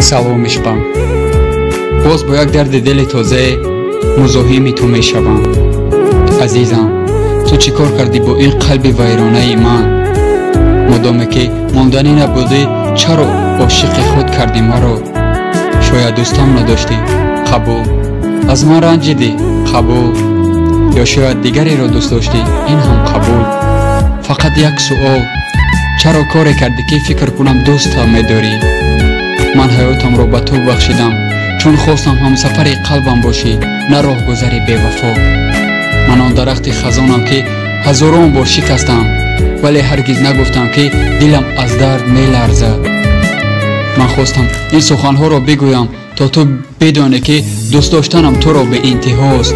салом ишқам, боз бо як дарди дили тозе музоҳими ту мешавам. Азизам, ту чӣ кор кардӣ бо ин қалби вайронаи ман? мудоме ки монданӣ набудӣ, чаро ошиқи худ кардӣ маро? шояд дӯстам надоштӣ? қабул. аз ман ранҷидӣ? қабул. ё шояд дигареро дӯст доштӣ? ин ҳам қабул. фақат як суол, чаро коре кардӣ ки фикр кунам дӯстам медорӣ? ман ҳаётамро ба ту бахшидам, чун хостам ҳамсафари қалбам бошӣ, на роҳгузари бевафо. ман он дарахти хазонам ки ҳазорон бор шикастам, вале ҳаргиз нагуфтам ки дилам аз дард меларзад. ман хостам ин суханҳоро бигӯям, то ту бидонӣ ки дӯст доштанам туро беинтиҳост.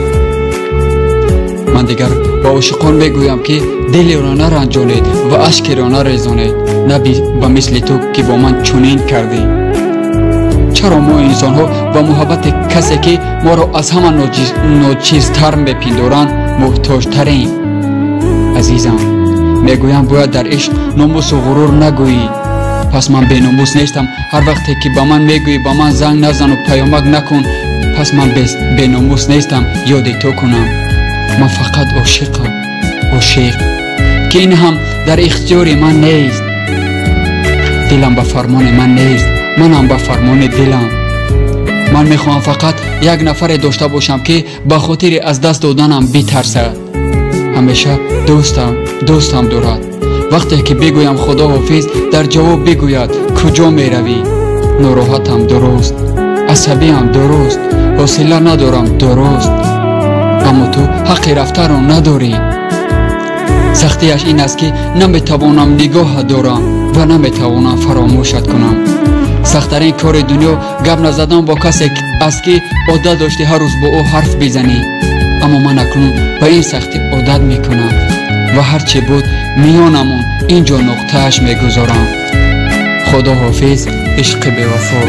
ман дигар ба ошиқон мегӯям ки дилеро наранҷонед ва ашкеро нарезонед, на ба мисли ту ки бо ман чунин кардӣ. чаро мо инсонҳо ба муҳаббати касе ки моро аз ҳама ночизтар мепиндоранд муҳтоҷтарем? азизам, мегӯям бояд дар ишқ номусу ғурур нагӯӣ. пас ман беномус нестам? ҳар вақте ки ба ман мегӯӣ ба ман занг назану паёмак накун, пас ман беномус нестам ёди ту кунам? ман фақат ошиқам, ошиқ, ки ин ҳам дар ихтиёри ман нест. дилам ба фармони ман нест, манам ба фармони дилам. ман мехоҳам фақат як нафаре дошта бошам ки ба хотири аз даст доданам битарсад. ҳамеша дӯстам дорад. вақте ки бигӯям худоҳофиз, дар ҷавоб бигӯяд куҷо меравӣ? нороҳатам дуруст, асабиам дуруст, ҳосила надорам дуруст, аммо ту ҳаққи рафтанро надорӣ. сахтияш ин аст ки наметавонам нигоҳат дорам ва наметавонам фаромӯшат кунам. сахттарин кори дунё гап назадан бо касе аст ки одат дошти ҳар рӯз бо ӯ ҳарф бизанӣ. аммо ман акнун ба ин сахтӣ одат мекунам ва ҳарчӣ буд миёнамон ин ҷо нуқтааш мегузорам. худоҳофиз, ишқи бевафо.